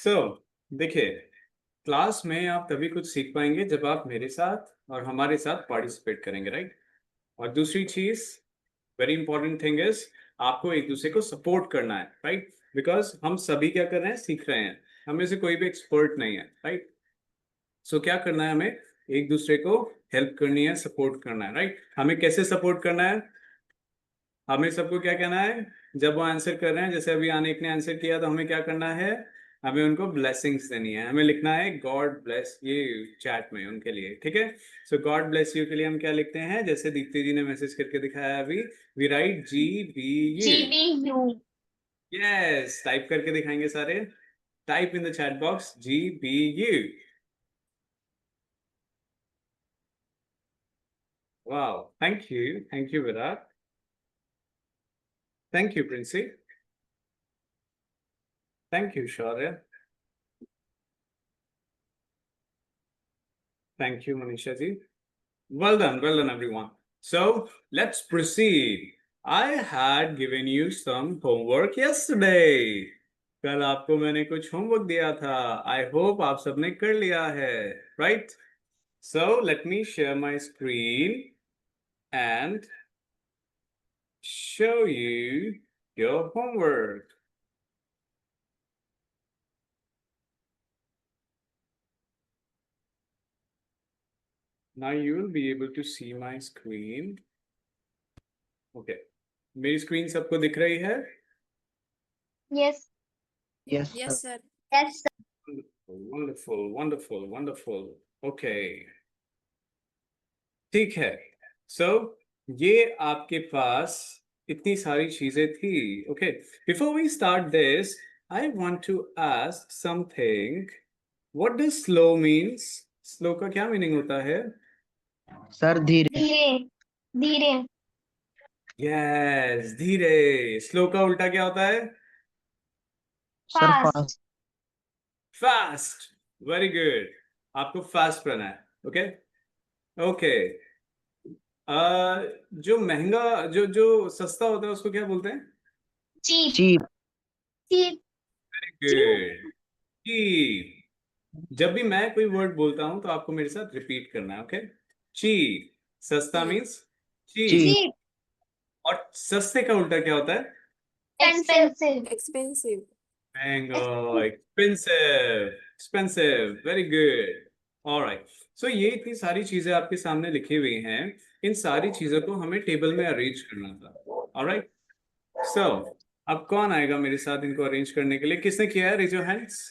सो देखिए, क्लास में आप तभी कुछ सीख पाएंगे जब आप मेरे साथ और हमारे साथ पार्टिसिपेट करेंगे, राइट? और दूसरी चीज, वेरी इंपॉर्टेंट थिंग इज, आपको एक दूसरे को सपोर्ट करना है, राइट? बिकॉज हम सभी क्या कर रहे हैं, सीख रहे हैं। हमें से कोई भी एक्सपर्ट नहीं है, राइट? सो क्या करना है हमें, एक दूसरे को हेल्प करनी है, सपोर्ट करना है, राइट? हमें कैसे सपोर्ट करना है, हमें सबको क्या कहना है, जब वो आंसर कर रहे हैं, जैसे अभी अनेक ने आंसर किया तो हमें क्या करना है, हमें उनको ब्लेसिंग्स देनी है। हमें लिखना है गॉड ब्लेस, ये चैट में उनके लिए, ठीक है? सो गॉड ब्लेस यू के लिए हम क्या लिखते हैं, जैसे दीप्ति जी ने मैसेज करके दिखाया अभी, we write GBU। GBU। Yes, type करके दिखाएंगे सारे। Type in the chat box GBU। Wow, thank you Virat, thank you Princy, thank you Shaurya, thank you Manisha ji. Well done everyone. So let's proceed. I had given you some homework yesterday. कल आपको मैंने कुछ homework दिया था। I hope आप सबने कर लिया है, right? So let me share my screen and show you your homework. Now you will be able to see my screen. Okay. मेरी स्क्रीन सबको दिख रही है? Yes. Yes, Yes, sir. Yes, sir. Wonderful. Okay. ठीक है। So ये आपके पास इतनी सारी चीजें थी। Okay. Before we start this, I want to ask something. What does slow means? Slow का क्या मीनिंग होता है? sir. धीरे. धीरे धीरे। Yes, धीरे। Slow का उल्टा क्या होता है? Sir, Fast। fast. Fast. Very good. आपको fast रहना है। Okay? Okay. जो महंगा, जो जो सस्ता होता है उसको क्या बोलते हैं? Cheap। Cheap. Cheap। Good. Cheap. जब भी मैं कोई वर्ड बोलता हूं तो आपको मेरे साथ रिपीट करना है, ओके? चीप, सस्ता मीन्स चीप। Cheap. Cheap। और सस्ते का उल्टा क्या होता है? Expensive। Expensive. महंगा, expensive, expensive. Very good. Alright. So ये इतनी सारी चीजें आपके सामने लिखी हुई हैं, इन सारी चीजों को हमें टेबल में अरेंज करना था। ऑलराइट। सो अब कौन आएगा मेरे साथ इनको अरेंज करने के लिए? किसने किया है? Raise your hands.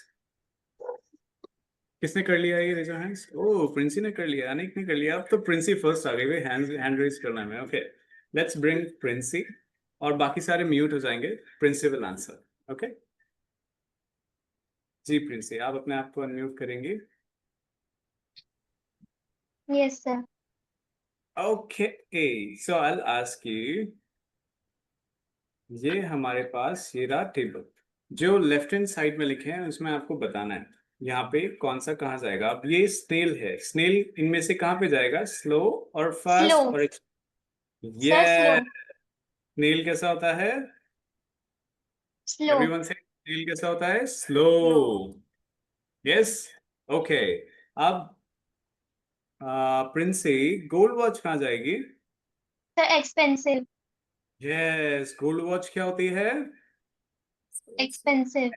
किसने कर लिया ये? Raise your hands. Oh, Princy ने कर लिया, अनेक ने कर लिया। अब तो प्रिंसी फर्स्ट आ गई, हैंड रेज करना है। ओके, लेट्स ब्रिंग प्रिंसी, और बाकी सारे म्यूट हो जाएंगे। Princy will answer, okay? Ji Princy, आप अपने आप को अनम्यूट करेंगी? Yes, sir. Okay, so I will ask you, ये हमारे पास ये रहा टेबल, जो लेफ्ट हैंड साइड में लिखे हैं उसमें आपको बताना है यहाँ पे कौन सा कहाँ जाएगा। अब ये स्नेल है, स्नेल इनमें से कहाँ पे जाएगा? स्लो और फास्ट Slow। और Sir, ये slow। स्नेल कैसा होता है? Slow। एवरीवन से, स्नेल कैसा होता है? स्लो। Slow. Yes, okay. अब प्रिंसी, गोल्ड वॉच कहाँ जाएगी? Sir, expensive। Yes, gold watch क्या होती है? Expensive।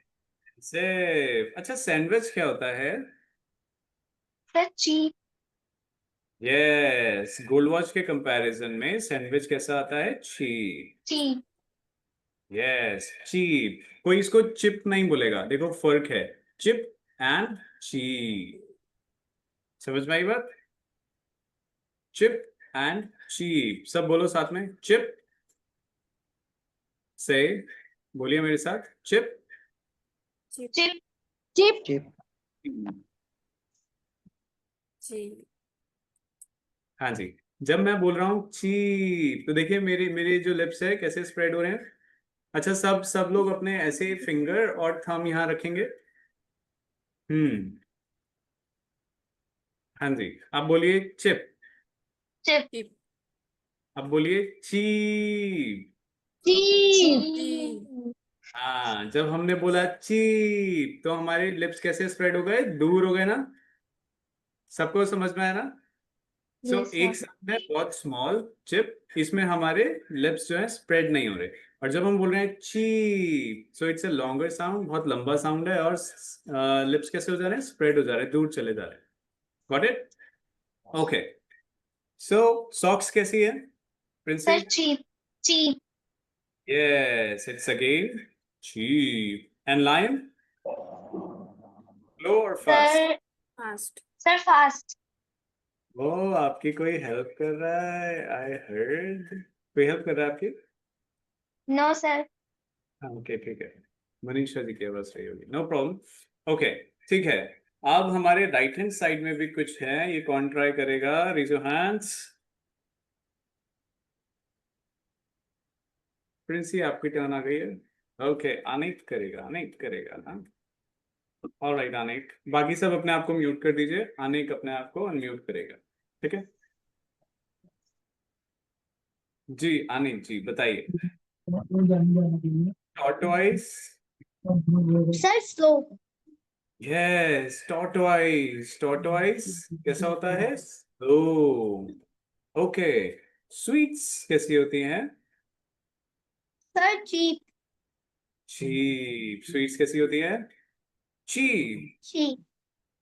सेफ। अच्छा, सैंडविच क्या होता है? Sir, cheap। Yes, gold watch के कंपैरिजन में सैंडविच कैसा आता है? चीप। Cheap। Yes, cheap. कोई इसको चिप नहीं बोलेगा, देखो फर्क है, चिप एंड चीप। समझ में आई बात? चिप एंड चीप, सब बोलो साथ में, चिप से, बोलिए मेरे साथ, chip. Cheap. Cheap। Cheap। Cheap. Cheap. हाँ जी, जब मैं बोल रहा हूँ चीप तो देखिए मेरे मेरे जो लिप्स है कैसे स्प्रेड हो रहे हैं। अच्छा, सब सब लोग अपने ऐसे फिंगर और थंब यहाँ रखेंगे। हाँ जी, आप बोलिए चिप। Cheap। Cheap. अब बोलिए चीप। Cheap। Cheap. हाँ, जब हमने बोला चीप तो हमारे लिप्स कैसे स्प्रेड हो गए, दूर हो गए ना। सबको समझ में आया ना। सो Yes, एक sir. साउंड है बहुत स्मॉल चिप, इसमें हमारे लिप्स जो है स्प्रेड नहीं हो रहे। और जब हम बोल रहे हैं cheap, so it's a longer sound, बहुत लंबा साउंड है, और लिप्स कैसे हो जा रहे हैं, स्प्रेड हो जा रहे हैं, दूर चले जा रहे हैं। Got it? Okay. So socks कैसी है Princy? Sir, cheap. Cheap. Yes, it's again cheap. And lion, slow और fast? Sir, Fast. sir, fast. वो आपकी कोई हेल्प कर रहा है, आई हर्ड। कोई हेल्प कर रहा है आपकी? No, sir. हाँ, ओके ठीक है, मनीषा जी की आवाज सही होगी, नो प्रॉब्लम। ओके, ठीक है। अब हमारे राइट हैंड साइड में भी कुछ है, ये कौन ट्राई करेगा? Raise your hands. प्रिंसी, आपकी टर्न आ गई है। ओके, अनिक करेगा, अनिक करेगा ना। ऑलराइट अनिक, बाकी सब अपने आप को म्यूट कर दीजिए, अनिक अपने आप को अनम्यूट करेगा, ठीक है? जी अनिक जी बताइए। Tortoise. Sir, slow. Yes, tortoise, tortoise कैसा होता है? स्लो। ओके, स्वीट्स कैसी होती हैं? Sir, cheap. चीप। स्वीट्स कैसी होती है? चीप। Cheap.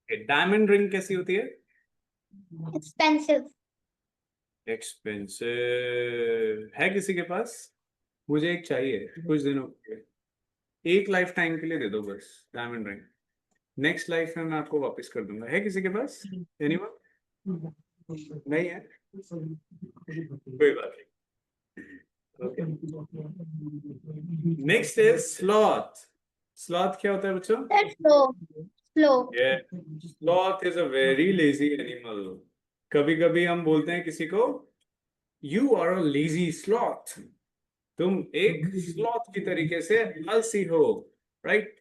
डायमंड रिंग कैसी होती है? Expensive. एक्सपेंसिव। है किसी के पास? मुझे एक चाहिए कुछ दिनों के लिए। एक लाइफ टाइम के लिए दे दो बस, डायमंड रिंग। नेक्स्ट लाइफ में मैं आपको वापस कर दूंगा। है किसी के पास? एनीवन? नहीं है, कोई बात नहीं। Okay, next is sloth. Sloth क्या होता है बच्चों? Sir, slow. Slow. Yeah, sloth is a very lazy animal. कभी कभी हम बोलते हैं किसी को, you are a lazy sloth. तुम एक स्लॉथ की तरीके से आलसी हो, राइट?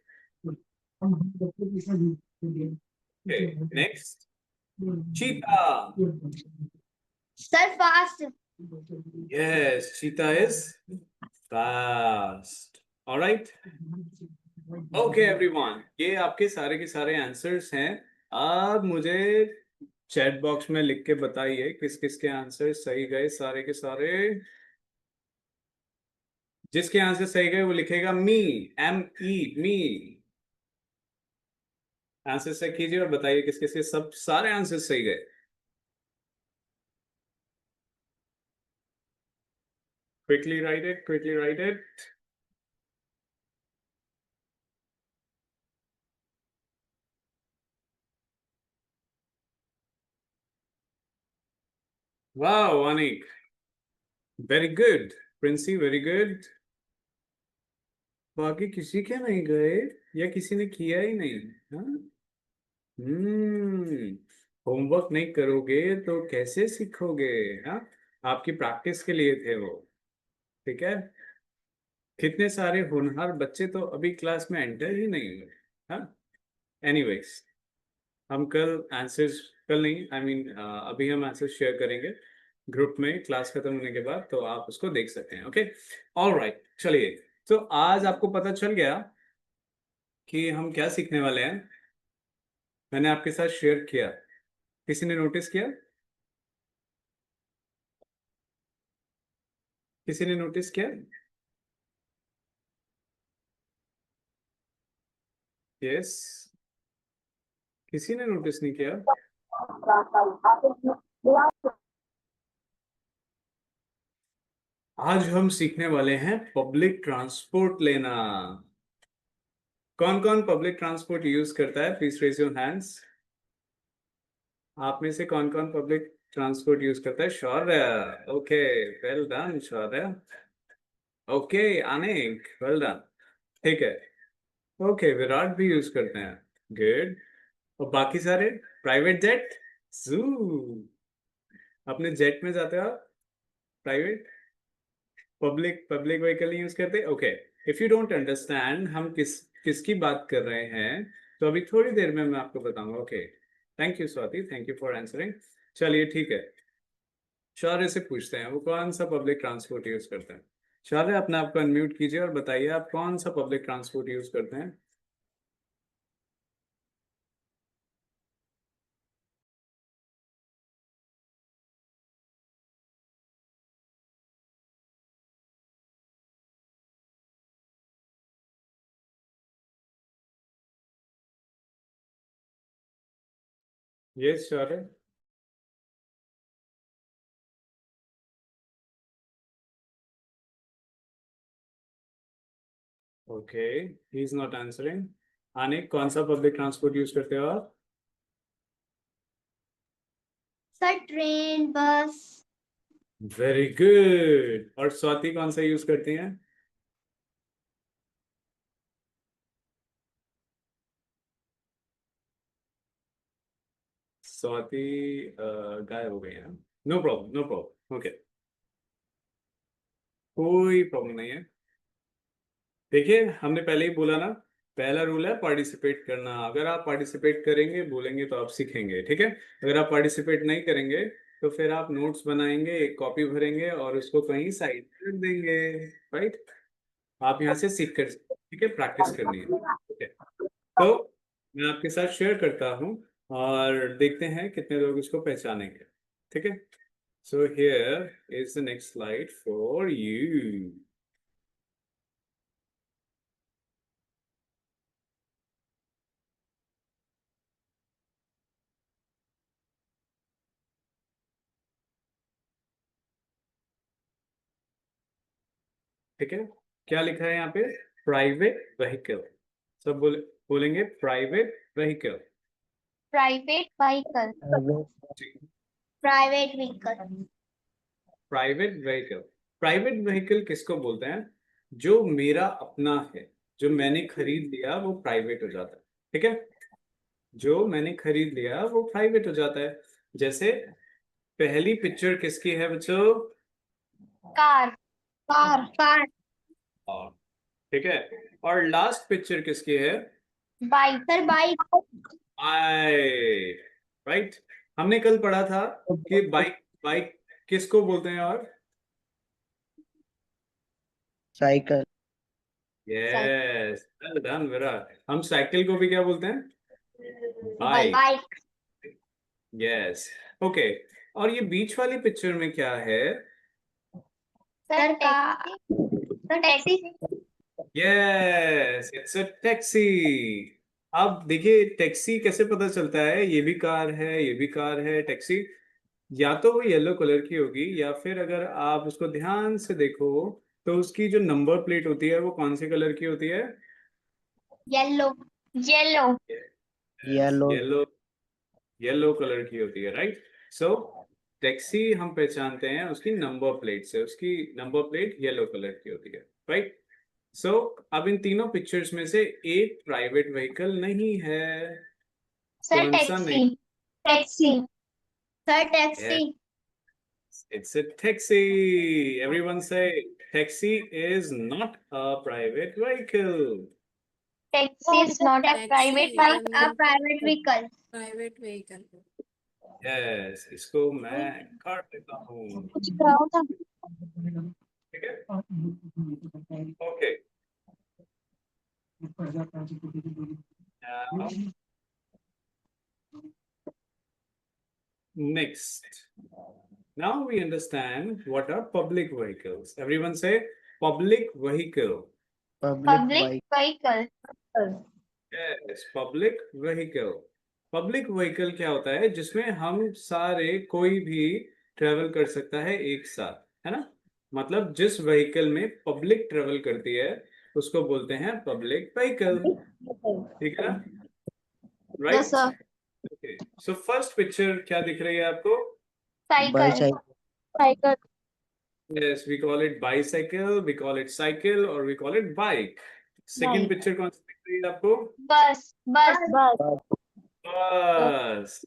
नेक्स्ट, चीता। Sir, fast. यस, चीता is fast. Alright, okay everyone, ये आपके सारे के सारे आंसर्स हैं। अब मुझे चैट बॉक्स में लिख के बताइए किस किस के आंसर सही गए, सारे के सारे। जिसके आंसर सही गए वो लिखेगा मी, ME, मी। आंसर चेक कीजिए और बताइए किस किस के सब सारे आंसर सही गए। Quickly write it, quickly write it. Wow Anik, very good. Princy, very good. बाकी किसी के नहीं गए या किसी ने किया ही नहीं? हाँ, होमवर्क नहीं करोगे तो कैसे सीखोगे? हाँ, आपकी प्रैक्टिस के लिए थे वो, ठीक है? कितने सारे होनहार बच्चे तो अभी क्लास में एंटर ही नहीं हुए। हाँ, एनीवेज, हम कल आंसर्स, कल नहीं आई मीन अभी हम आंसर शेयर करेंगे ग्रुप में क्लास खत्म होने के बाद, तो आप उसको देख सकते हैं। ओके, ऑलराइट, चलिए। तो आज आपको पता चल गया कि हम क्या सीखने वाले हैं। मैंने आपके साथ शेयर किया, किसी ने नोटिस किया? किसी ने नोटिस किया? यस, किसी ने नोटिस नहीं किया? आज हम सीखने वाले हैं पब्लिक ट्रांसपोर्ट लेना। कौन कौन पब्लिक ट्रांसपोर्ट यूज करता है? Please raise your hands. आप में से कौन कौन पब्लिक ट्रांसपोर्ट यूज करता है? शौर्य, ओके, वेल डन शौर्य। ओके अनिक, वेल डन, ठीक है। ओके, विराट भी यूज करते हैं, गुड। और बाकी सारे? प्राइवेट जेट, जू, अपने जेट में जाते हो आप? प्राइवेट, पब्लिक पब्लिक व्हीकल नहीं यूज करते? Okay, if you don't understand हम किसकी बात कर रहे हैं, तो अभी थोड़ी देर में मैं आपको बताऊंगा। Okay, thank you Swati, thank you for answering. चलिए ठीक है, शौर्य से पूछते हैं वो कौन सा पब्लिक ट्रांसपोर्ट यूज करते हैं। शाले अपने आप को अनम्यूट कीजिए और बताइए आप कौन सा पब्लिक ट्रांसपोर्ट यूज करते हैं। यस शाले। Okay, he is not answering. Anik, कौन सा पब्लिक ट्रांसपोर्ट यूज करते हो आप? Sir train, bus. Very good. और स्वाति कौन सा यूज करती हैं? स्वाति गायब हो गई है। No problem, no problem, okay, कोई प्रॉब्लम नहीं है। देखिए, हमने पहले ही बोला ना, पहला रूल है पार्टिसिपेट करना। अगर आप पार्टिसिपेट करेंगे, बोलेंगे, तो आप सीखेंगे, ठीक है। अगर आप पार्टिसिपेट नहीं करेंगे तो फिर आप नोट्स बनाएंगे, एक कॉपी भरेंगे और उसको कहीं साइड में रख देंगे, राइट। आप यहाँ से सीख कर, ठीक है, प्रैक्टिस करनी है, ठीक है। तो मैं आपके साथ शेयर करता हूँ और देखते हैं कितने लोग इसको पहचानेंगे, ठीक है। So here is the next slide for you. ठीक है, क्या लिखा है यहाँ पे? Private vehicle. सब बोलेंगे private vehicle. Private vehicle. Private vehicle. Private vehicle. Private vehicle किसको बोलते हैं? जो मेरा अपना है, जो मैंने खरीद लिया, वो प्राइवेट हो जाता है, ठीक है। जो मैंने खरीद लिया वो प्राइवेट हो जाता है। जैसे पहली पिक्चर किसकी है बच्चों? कार। कार। कार। और ठीक है, और लास्ट पिक्चर किसकी है? Bike. Sir bike. I, right. हमने कल पढ़ा था कि बाइक, बाइक किसको बोलते हैं? और साइकिल। यस, वेल डन मेरा। हम साइकिल को भी क्या बोलते हैं? बाइक। बाइक। Yes, okay. और ये बीच वाली पिक्चर में क्या है? Sir car. Sir taxi. Yes, it's a taxi. अब देखिए, टैक्सी कैसे पता चलता है? ये भी कार है, ये भी कार है, टैक्सी। या तो वो येलो कलर की होगी, या फिर अगर आप उसको ध्यान से देखो तो उसकी जो नंबर प्लेट होती है वो कौन से कलर की होती है? Yellow. Yellow. Yellow. Yellow, yellow colour की होती है, राइट। सो टैक्सी हम पहचानते हैं उसकी नंबर प्लेट से, उसकी नंबर प्लेट येलो कलर की होती है, राइट। सो अब इन तीनों पिक्चर्स में से एक प्राइवेट व्हीकल नहीं है। सर कौन सा नहीं? Taxi. Taxi. Sir taxi. It's a taxi. Everyone say taxi is not a private vehicle. Taxi is not a Taxi private is bike, a not private vehicle. private vehicle. Yes, इसको मैं काट देता हूँ, कुछ कराओ था। ठीक है, okay. Next, now we understand what are public vehicles. Everyone say public vehicle. Public public bike. Vehicle. Yes, public vehicle. Public vehicle क्या होता है? जिसमें हम सारे, कोई भी ट्रेवल कर सकता है एक साथ, है ना। मतलब जिस व्हीकल में पब्लिक ट्रेवल करती है उसको बोलते हैं पब्लिक व्हीकल, ठीक है ना, yes right. Sir. Okay, so first picture क्या दिख रही है आपको? Cycle. Bicycle. Cycle. Yes, we call it bicycle, we call it cycle, or we call it bike. Second picture कौन सी दिख रही है आपको? बस। बस। बस। बस।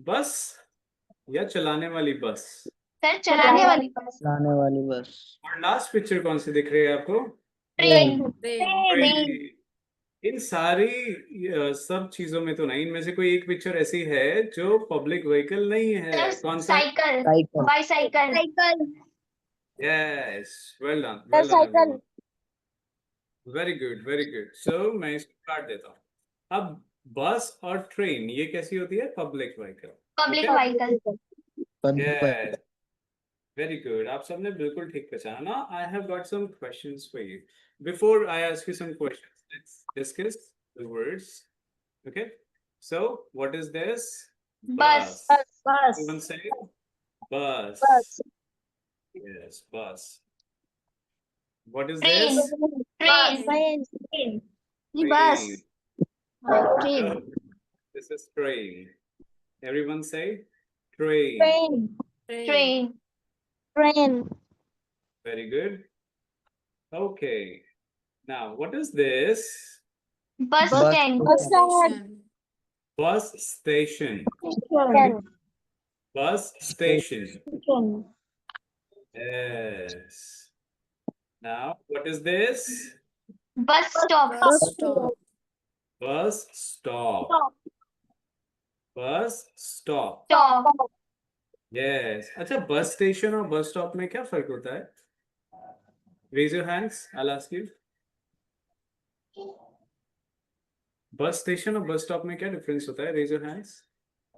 बस या चलाने वाली बस? सर चलाने वाली बस। चलाने वाली बस। और लास्ट पिक्चर कौन सी दिख रही है आपको? ट्रेन। Train. ट्रेन। इन सारी सब चीजों में तो नहीं, इनमें से कोई एक पिक्चर ऐसी है जो पब्लिक व्हीकल नहीं है। कौन सा? Cycle. Cycle. Bicycle. Cycle. Yes, well done, Sir, well done cycle. everyone. Very good, very good. So मैं इसको काट देता हूँ. अब बस और ट्रेन ये कैसी होती है? Public vehicle. Public Okay? vehicle. Public Yes, very good. आप सबने बिल्कुल ठीक पहचाना. Now I have got some questions for you. Before I ask you some questions, let's discuss the words. Okay. So what is this? Bus. Bus. Everyone say bus. Bus. Yes, bus. What is Train. this? Train. Train. Train. Train. Train. No, this is train. Everyone say train. Train. Train. Train. Train. Very good. Okay. Now, what is this? Bus Bus stand. Station. Bus station. Station. Bus station. Station. Yes. Now, what is this? Bus stop. Bus stop. Bus stop. Bus stop. Stop. Yes. अच्छा, bus station और bus stop में क्या फर्क होता है? Raise your hands. I'll ask you. Bus station और bus stop में क्या difference होता है? Raise your hands.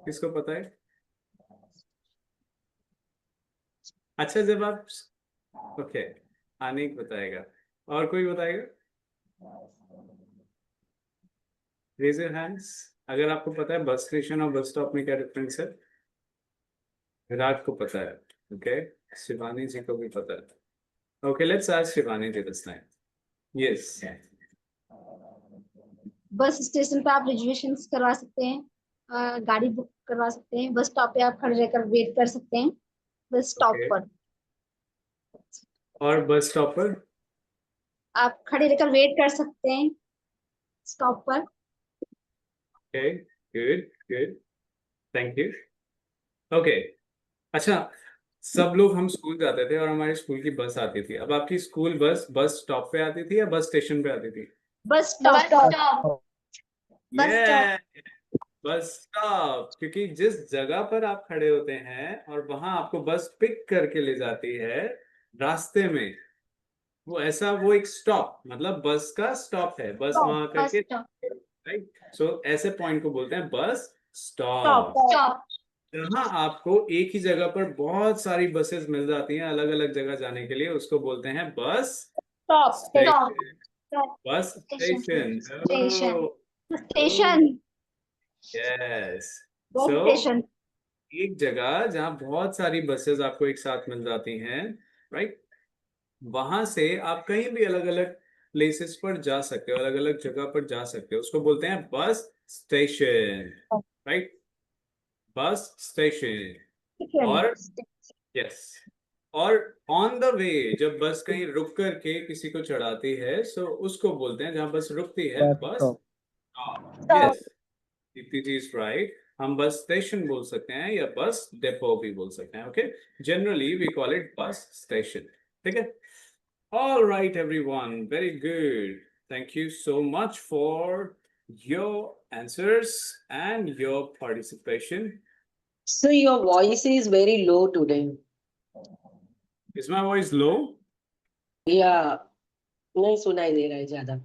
किसको पता है? अच्छा, जब आप ओके, अनिक बताएगा. और कोई बताएगा? Raise your hands. अगर आपको पता है बस स्टेशन और बस स्टॉप में क्या डिफरेंस है? विराट को पता है. ओके, शिवानी जी को भी पता है. Okay, let's ask Shivani ji this time. Yes. Bus station पे आप रिजर्वेशन करवा सकते हैं, गाड़ी बुक करवा सकते हैं, बस स्टॉप पे आप खड़े रहकर वेट कर सकते हैं, बस स्टॉप Okay. पर और बस स्टॉप पर? आप खड़े रहकर वेट कर सकते हैं स्टॉप पर. Okay, good good, thank you. Okay, अच्छा, सब लोग हम स्कूल जाते थे और हमारे स्कूल की बस आती थी. अब आपकी स्कूल बस बस स्टॉप पे आती थी या बस स्टेशन पे आती थी? बस Bus stop stop. Bus stop. Bus stop, क्योंकि जिस जगह पर आप खड़े होते हैं और वहां आपको बस पिक करके ले जाती है रास्ते में, वो एक स्टॉप, मतलब बस का स्टॉप है. बस वहां Bus करके, stop. राइट. सो ऐसे पॉइंट को बोलते हैं बस स्टॉप. स्टॉप. Stop. जहाँ आपको एक ही जगह पर बहुत सारी बसेस मिल जाती हैं अलग अलग जगह जाने के लिए, उसको बोलते हैं बस स्टॉप. स्टेशन. Stop. बस Station. Station. Station. Station. Yes. बस सो स्टेशन. एक जगह जहाँ बहुत सारी बसेस आपको एक साथ मिल जाती हैं, राइट, वहां से आप कहीं भी अलग अलग प्लेसेस पर जा सकते हो, अलग अलग जगह पर जा सकते हो, उसको बोलते हैं bus station. Right, bus station. और यस, और ऑन द वे जब बस कहीं रुक करके किसी को चढ़ाती है, सो उसको बोलते हैं, जहाँ बस रुकती है, Bus bus stop. Stop. Yes, Deepti ji is right. हम बस स्टेशन बोल सकते हैं या बस डिपो भी बोल सकते हैं. Okay, generally we call it bus station. ठीक है. All right, everyone. Very good. Thank you so much for your answers and your participation. So your voice is very low today. Is my voice low? Yeah, नहीं सुनाई दे रहा है ज्यादा.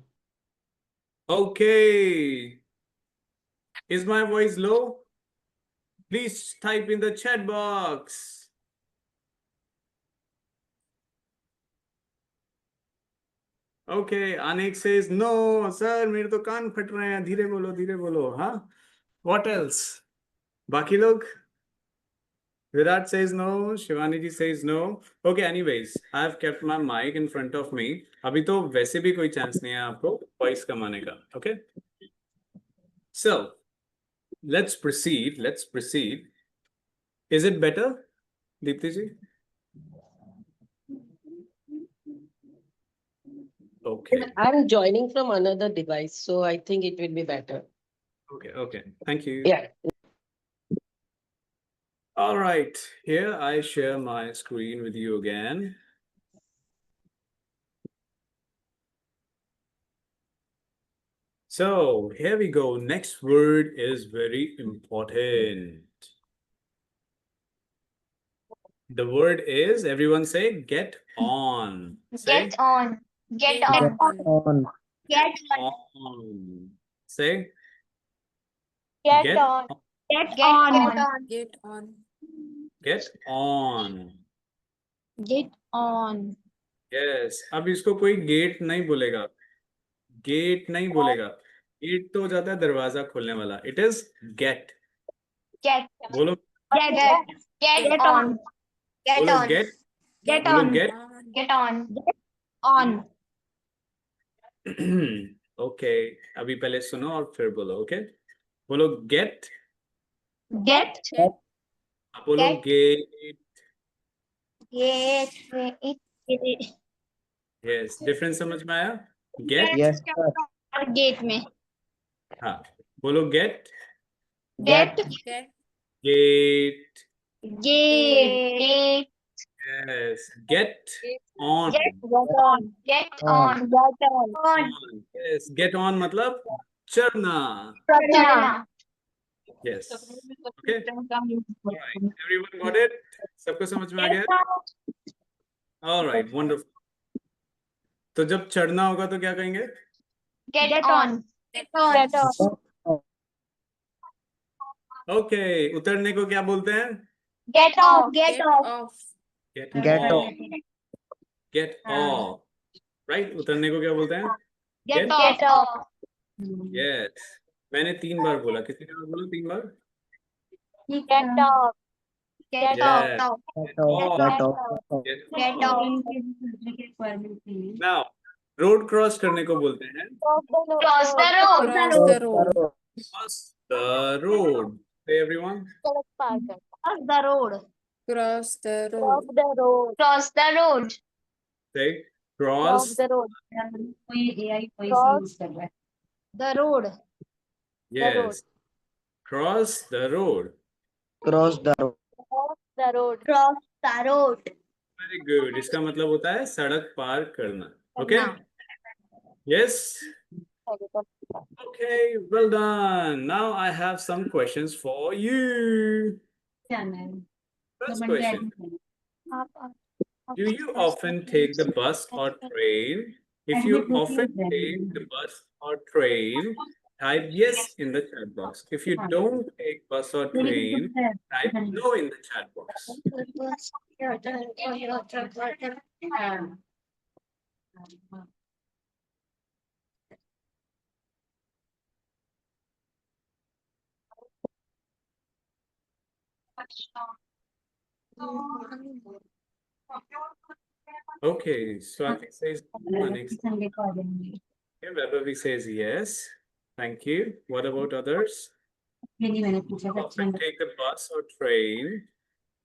Okay. Is my voice low? Please type in the chat box. Okay, Anik says no, sir. मेरे तो कान फट रहे हैं. धीरे बोलो, धीरे बोलो. हाँ? What else? बाकी लोग? Virat says no. Shivani ji says no. Okay, anyways, I have kept my mic in front of me. अभी तो वैसे भी कोई चांस नहीं है आपको वॉइस कमाने का. Okay? So, let's proceed. Let's proceed. Is it better, Deepti ji? Okay. I'm joining from another device, so I think it will be better. Okay. Okay. Thank you. Yeah. All right. Here I share my screen with you again. So here we go. Next word is very important. The word is, everyone say, get on. Say, Get on. Get Get on. On. Get on. Say, Get get on. on. Get Get on. on. Get on. Get on. Get on. Yes. अब इसको कोई gate नहीं बोलेगा, gate नहीं बोलेगा, gate तो हो जाता है दरवाजा खोलने वाला. It is get. Get. बोलो, Get. Get Get on. on. Get बोलो on. गेट. Get बोलो on. Get. On. Get on. On. Okay, अभी पहले सुनो और फिर बोलो. ओके, बोलो गेट. Get. बोलो Get. Get. Get. Yes, difference समझ में आया? गेट. Yes, sir. और गेट में. हाँ, बोलो get. Get. Get. Get. Get. Yes, get on. Get on. Get on. Get on. Yes, get on मतलब चढ़ना. चढ़ना. Yes. Okay, everyone got it? सबको समझ में आ गया? Alright, wonderful. तो जब चढ़ना होगा तो क्या कहेंगे? Get on. Get on. Get on. Okay, उतरने को क्या बोलते हैं? Get off. Get off. Get Get off. off. Get off. Right, उतरने को क्या बोलते हैं? Get off. यस. मैंने 3 बार बोला, किसी ने और बोला 3 बार? Get off. Get Yes. off. Get off. Get off. Get Get off. off. Now, road cross करने को बोलते हैं Cross the road. Cross the road. cross the road. Say everyone. Cross the road. Cross the road. Cross the road. Say cross. The road. Yes. Cross the road. Cross the road. Cross the road. Very good. इसका मतलब होता है सड़क पार करना. Okay. Yes. Okay. Well done. Now I have some questions for you. First question. Do you often take the bus or train? If you often take the bus or train, type yes in the chat box. If you don't take bus or train, type no in the chat box. Okay, Swati says Manik. Okay, Vaibhavi says yes. Thank you. What about others? Often take the bus or train.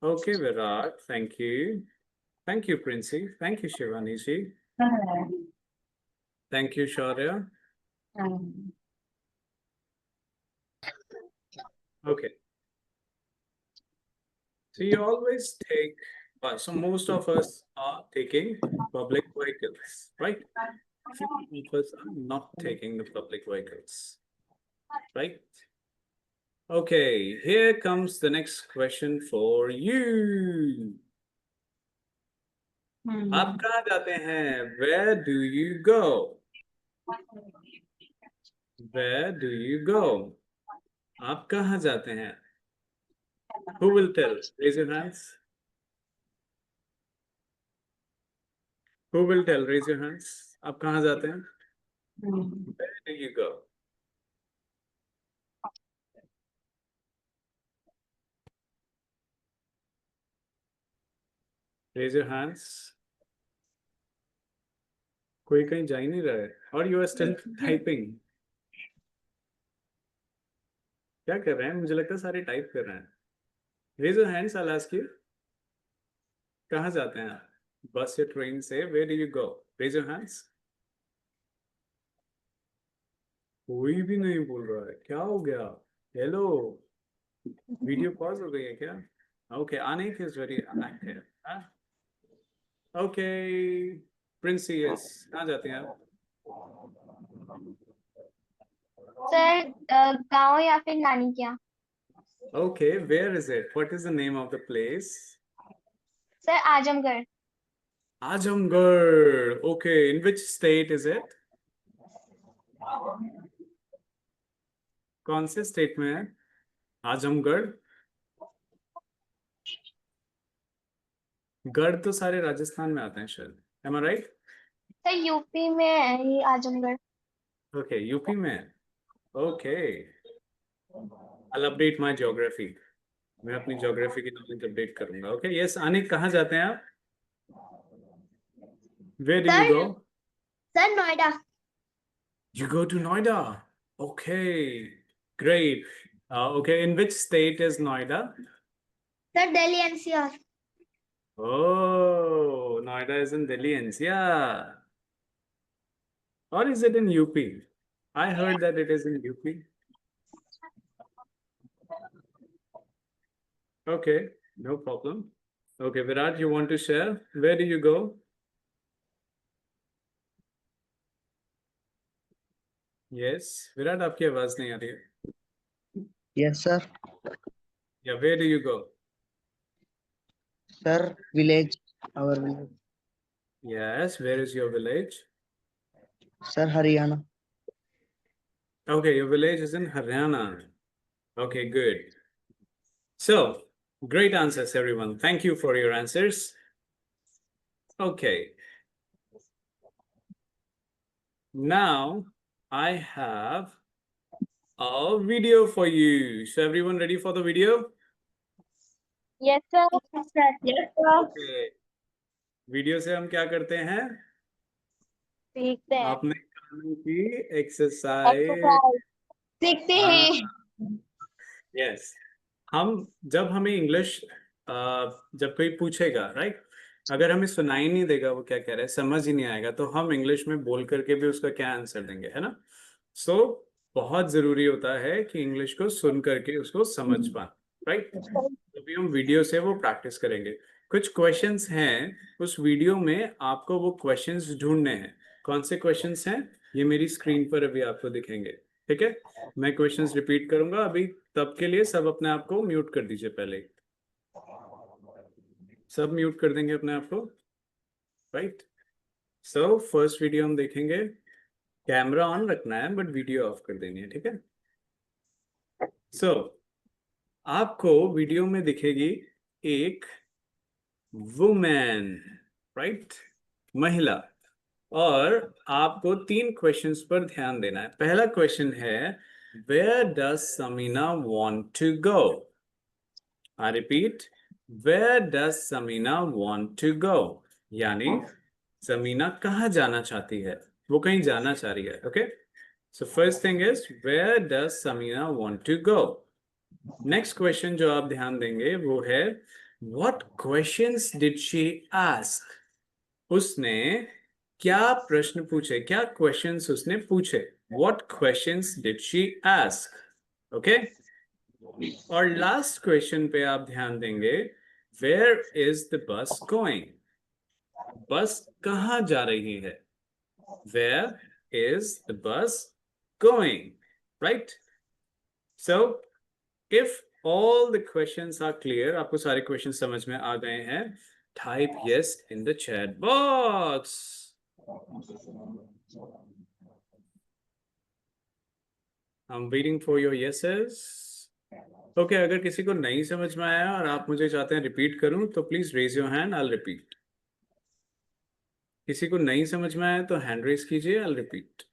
Okay, Virat. Thank you. Thank you, Princey. Thank you, Shivani ji. Thank you, Shaurya. Okay. So you always take bus. So most of us are taking public vehicles, right? Few of us are not taking the public vehicles, right? Okay, here comes the next question for you. आप कहाँ जाते हैं? Where do you go? Where do you go? आप कहाँ जाते हैं? Who will tell? Raise your hands. Who will tell? Raise your hands. आप कहाँ जाते हैं? Where do you go? Raise your hands. कोई कहीं जा ही नहीं रहा है. Or you are still typing? क्या कर रहे हैं? मुझे लगता है सारे टाइप कर रहे हैं. Raise your hands. I'll ask you. कहाँ जाते हैं आप? Bus या train से? Where do you go? Raise your hands. कोई भी नहीं बोल रहा है. क्या हो गया? Hello. वीडियो पॉज हो गई है क्या? Okay, Anik is very active. Huh? Okay, Princey, yes. कहाँ जाते हैं आप? सर गांव या फिर नानी के यहाँ. Okay, where is it? What is the name of the place? Sir, Ajamgarh. Ajamgarh. Okay, in which state is it? कौन से स्टेट में है आजमगढ़? गढ़ तो सारे राजस्थान में आते हैं शायद. Am I right? Sir, UP में है ये आजमगढ़. Okay, यूपी में है. Okay. I'll update my geography. मैं अपनी ज्योग्राफी की नॉलेज अपडेट करूंगा. ओके यस अनिक कहाँ जाते हैं आप? Where do you Sir? go? Sir, Noida. You go to Noida. Okay, great. Okay, in which state is Noida? Sir, Delhi NCR. Oh, Noida is in Delhi NCR. Or is it in UP? I heard that it is in UP. Okay, no problem. Okay, Virat, you want to share? Where do you go? Yes, Virat, आपकी आवाज नहीं आ रही है. Yes, sir. Yeah, where do you go? Sir, village. Our village. Yes, where is your village? Sir, Haryana. Okay, your village is in Haryana. Okay, good. So, great answers, everyone. Thank you for your answers. Okay. Now, I have a video for you. So, everyone ready for the video? Yes, sir. Yes, sir. Yes, sir. Okay. Video से हम क्या करते हैं? सीखते हैं. आपने कानों की एक्सरसाइज. सीखते हैं. यस हम जब हमें इंग्लिश जब कोई पूछेगा राइट अगर हमें सुनाई नहीं देगा वो क्या कह रहा है समझ ही नहीं आएगा तो हम इंग्लिश में बोल करके भी उसका क्या आंसर देंगे है ना. सो बहुत जरूरी होता है कि इंग्लिश को सुन करके उसको समझ पाए राइट. तभी हम वीडियो से वो प्रैक्टिस करेंगे. कुछ क्वेश्चंस हैं उस वीडियो में आपको वो क्वेश्चंस ढूंढने हैं. कौन से क्वेश्चंस हैं ये मेरी स्क्रीन पर अभी आपको दिखेंगे. ठीक है मैं क्वेश्चंस रिपीट करूंगा अभी तब के लिए सब अपने आप को म्यूट कर दीजिए. पहले सब म्यूट कर देंगे अपने आप को राइट. सो फर्स्ट वीडियो हम देखेंगे. कैमरा ऑन रखना है बट वीडियो ऑफ कर देनी है. ठीक है. सो आपको वीडियो में दिखेगी एक वुमेन राइट महिला और आपको 3 क्वेश्चंस पर ध्यान देना है. पहला क्वेश्चन है where does Sameena want to go. I repeat where does Sameena want to go यानी समीना कहाँ जाना चाहती है. वो कहीं जाना चाह रही है. Okay so first thing is where does Sameena want to go. Next question जो आप ध्यान देंगे वो है what questions did she ask. उसने क्या प्रश्न पूछे क्या क्वेश्चंस उसने पूछे. What questions did she ask. Okay और लास्ट क्वेश्चन पे आप ध्यान देंगे where is the bus going. Bus कहाँ जा रही है. Where is the bus going right. So if all the questions are clear आपको सारे questions समझ में आ गए हैं type yes in the chat box. I'm waiting for your yeses. Okay अगर किसी को नहीं समझ में आया और आप मुझे चाहते हैं रिपीट करूं तो please raise your hand. I'll repeat. किसी को नहीं समझ में आया तो हैंड रेज कीजिए. I'll repeat.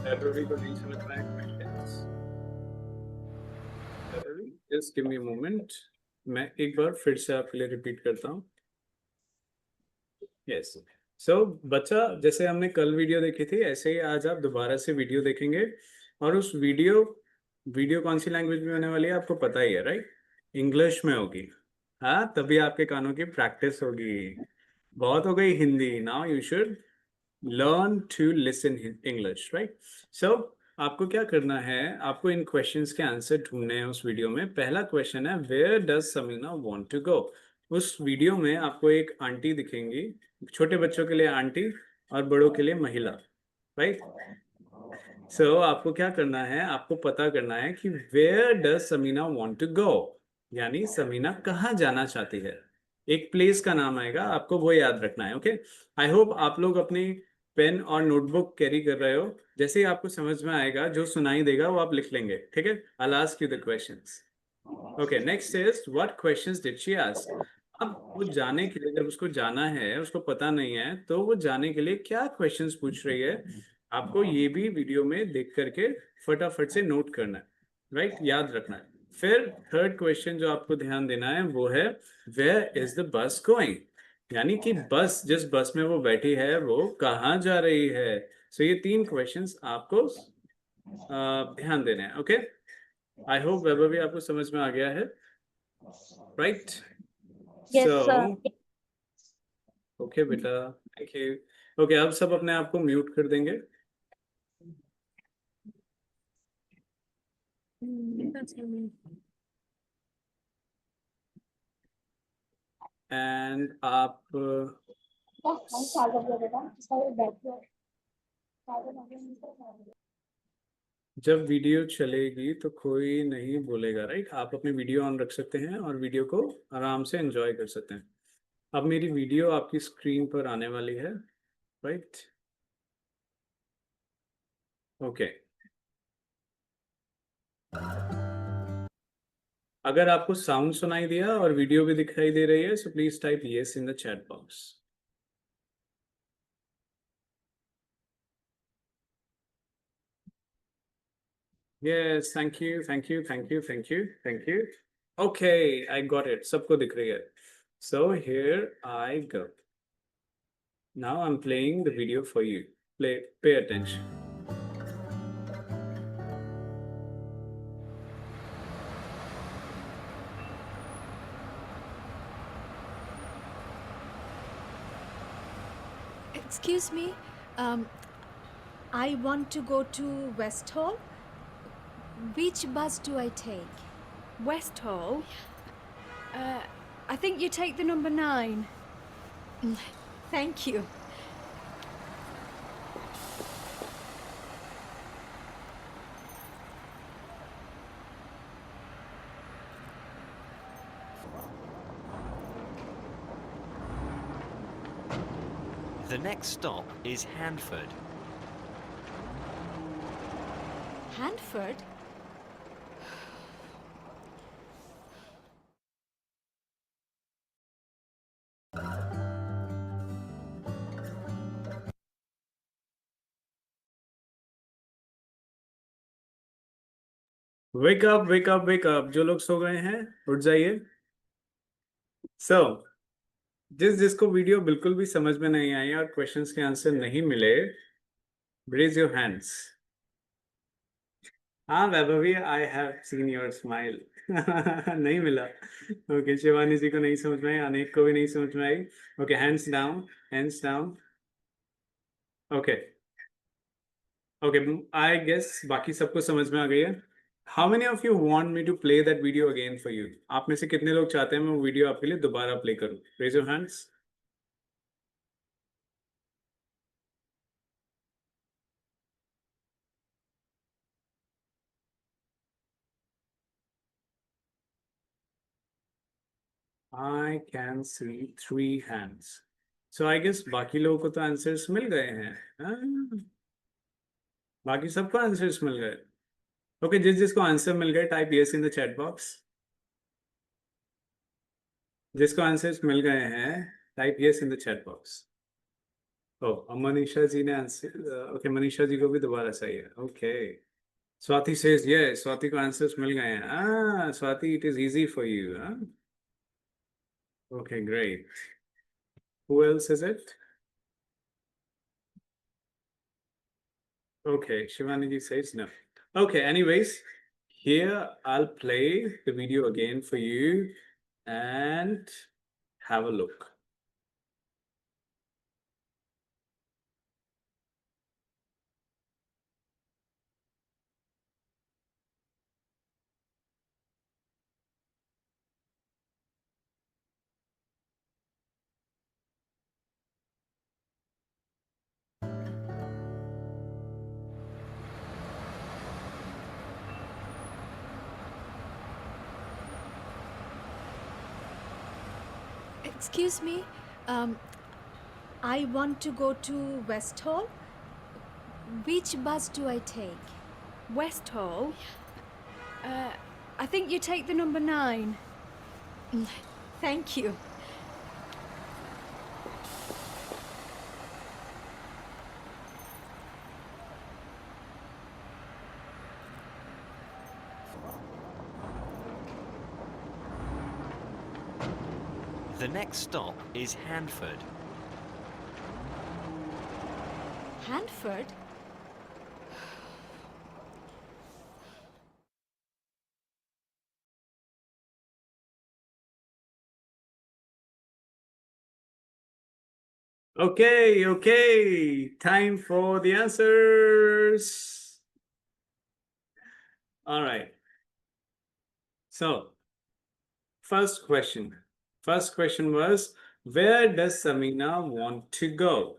Everybody समझ में आया questions? Just give me a moment. मैं एक बार फिर से आपके लिए रिपीट करता हूँ. यस सो बच्चा जैसे हमने कल वीडियो देखी थी ऐसे ही आज आप दोबारा से वीडियो देखेंगे और उस वीडियो कौन सी लैंग्वेज में होने वाली है आपको पता ही है राइट. इंग्लिश में होगी. हाँ तभी आपके कानों की प्रैक्टिस होगी. बहुत हो गई Hindi. Now you should learn to listen English right. So आपको क्या करना है आपको इन क्वेश्चंस के आंसर ढूंढने हैं उस वीडियो में. पहला क्वेश्चन है where does Sameena want to go. उस वीडियो में आपको एक आंटी दिखेंगी. छोटे बच्चों के लिए आंटी और बड़ों के लिए महिला राइट. आपको क्या करना है, आपको पता करना है कि where does Sameena want to go, यानी समीना कहाँ जाना चाहती है। एक प्लेस का नाम आएगा, आपको वो याद रखना है। ओके, आई होप आप लोग अपनी पेन और नोटबुक कैरी कर रहे हो। जैसे ही आपको समझ में आएगा, जो सुनाई देगा वो आप लिख लेंगे, ठीक है। I ask you the questions. Okay, next is what questions did she ask. अब वो जाने के लिए, जब उसको जाना है, उसको पता नहीं है, तो वो जाने के लिए क्या क्वेश्चंस पूछ रही है, आपको ये भी वीडियो में देख करके फटाफट से नोट करना है, राइट, याद रखना है। फिर थर्ड क्वेश्चन जो आपको ध्यान देना है वो है where is the bus going, यानी कि बस, जिस बस में वो बैठी है वो कहाँ जा रही है। सो ये तीन क्वेश्चंस आपको ध्यान देने हैं। ओके, आई होप वैभव भी आपको समझ में आ गया है, राइट। Yes, sir. ओके बेटा, थैंक यू। ओके, अब सब अपने आप को म्यूट कर देंगे। एंड आप चार्जर दे बेटा, इसका बैटरी चार्जर। जब वीडियो चलेगी तो कोई नहीं बोलेगा, राइट। आप अपनी वीडियो ऑन रख सकते हैं और वीडियो को आराम से एंजॉय कर सकते हैं। अब मेरी वीडियो आपकी स्क्रीन पर आने वाली है, राइट। ओके, अगर आपको साउंड सुनाई दिया और वीडियो भी दिखाई दे रही है, so please type yes in the chat box. Yes, thank you, thank you, thank you, thank you, thank you. Okay, I got it. सबको दिख रही है. So here I go. Now I'm playing the video for you. Pay attention. Excuse me, I want to go to West Hall. Which bus do I take? West Hall. I think you take the number 9. Thank you. The next stop is Handford. Handford? Wake up, wake up, wake up. जो लोग सो गए हैं उठ जाइए। So, जिसको video बिल्कुल भी समझ में नहीं आई और क्वेश्चंस के आंसर नहीं मिले, raise your hands. हाँ Vaibhavi, I have seen your smile. नहीं मिला। ओके, शिवानी जी को नहीं समझ में आई, अनेक को भी नहीं समझ में आई। Okay, hands down, hands down. Okay okay, I guess बाकी सबको समझ में आ गई है। How many of you want me to play that video again for you. आप में से कितने लोग चाहते हैं मैं वो वीडियो आपके लिए दोबारा प्ले करूं? Raise your hands. I can see 3 hands. So I guess बाकी लोगों को तो आंसर्स मिल गए हैं। हाँ? बाकी सबको आंसर्स मिल गए। ओके, जिसको आंसर मिल गए type yes in the chat box. जिसको आंसर्स मिल गए हैं type yes in the chat box. Oh, Manisha ji ने आंसर, ओके, मनीषा जी को भी दोबारा सही है। Okay, Swati says yes, Swati को आंसर्स मिल गए हैं। Swati, it is easy for you. Okay, great. Who else is it? Okay, Shivani ji says no. Okay, anyways, here I'll play the video again for you and have a look. Excuse me. I want to go to West Hall. Which bus do I take? West Hall? I think you take the number 9. Thank you. The next stop is Handford. Handford? Okay, time for the answers. All right. So, first question was, where does Samina want to go?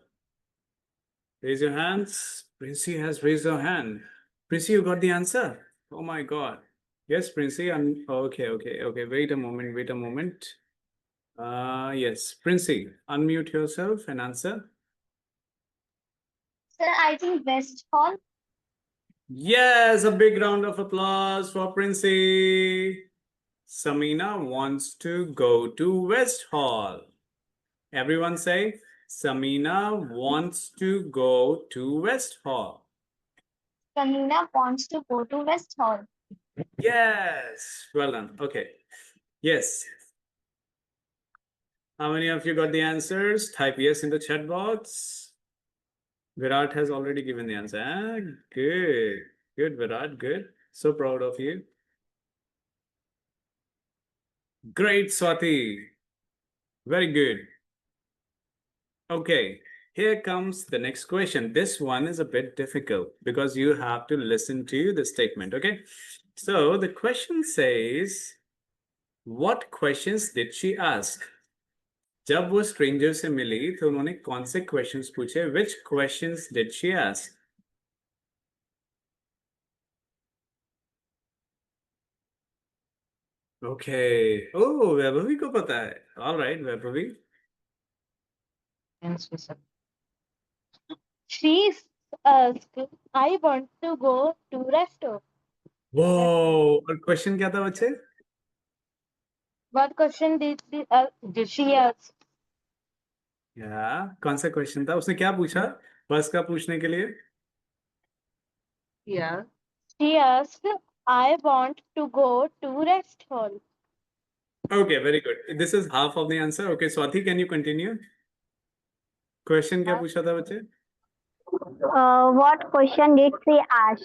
Raise your hands. Princey has raised her hand. Princey, you got the answer? Oh my God. Yes, Princey, okay. Wait a moment. Yes, Princey, unmute yourself and answer. Sir, I think West Hall. Yes, a big round of applause for Princey. Samina wants to go to West Hall. Everyone say, Samina wants to go to West Hall. Samina wants to go to West Hall. Yes, well done. Okay. Yes. How many of you got the answers? Type yes in the chat box. Virat has already given the answer. Ah, good, Virat, good. So proud of you. Great, Swati. Very good. Okay, here comes the next question. This one is a bit difficult because you have to listen to the statement, okay? So the question says, what questions did she ask? जब वो stranger से मिली तो उन्होंने कौन से questions पूछे? Which questions did she ask? Okay. Oh, Vaibhavi को पता है. All right, Vaibhavi. She asked, I want to go to restaurant. Wow. और question क्या था बच्चे? What question did she ask? कौन सा क्वेश्चन था? उसने क्या पूछा बस का पूछने के लिए? Yeah. She asked, I want to go to rest hall. Okay, very good. This is half of the answer. Okay, Swati, can you continue? Question क्या पूछा था बच्चे? What question did she ask?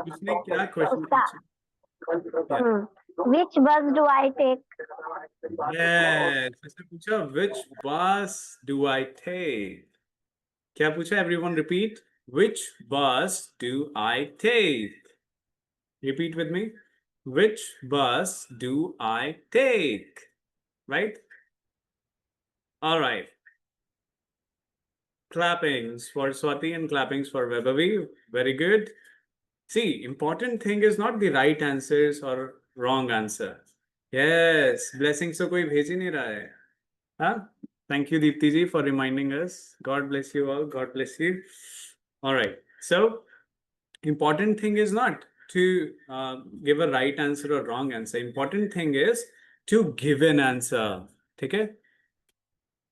उसने क्या question पूछा? Which bus do I take? Yes, उसने पूछा which bus do I take? क्या पूछा? Everyone repeat. Which bus do I take? Repeat with me. Which bus do I take? Right? All right. Clappings for Swati and clappings for Vaibhavi. Very good. See, important thing is not the right answers or wrong answer. Yes, blessings so koi bhej hi nahi raha hai. Huh? Thank you, Deepti ji, for reminding us. God bless you all. God bless you. All right. So, important thing is not to give a right answer or wrong answer. Important thing is to give an answer. Okay?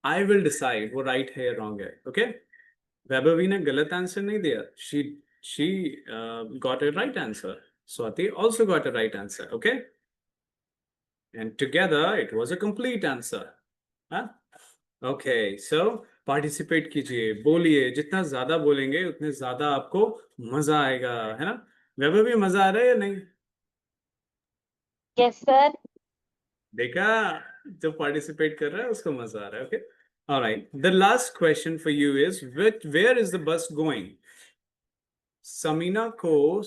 I will decide वो right है या wrong है. Okay? Vaibhavi ने गलत answer नहीं दिया. She got a right answer. Swati also got a right answer. Okay? And together it was a complete answer. Huh? Okay, so participate कीजिए, बोलिए. जितना ज्यादा बोलेंगे उतने ज्यादा आपको मजा आएगा, है ना? वैभवी मजा आ रहा है या नहीं? Yes, sir. देखा, जो participate कर रहा है उसको मजा आ रहा है. Okay? All right. The last question for you is, where is the bus going? Samina को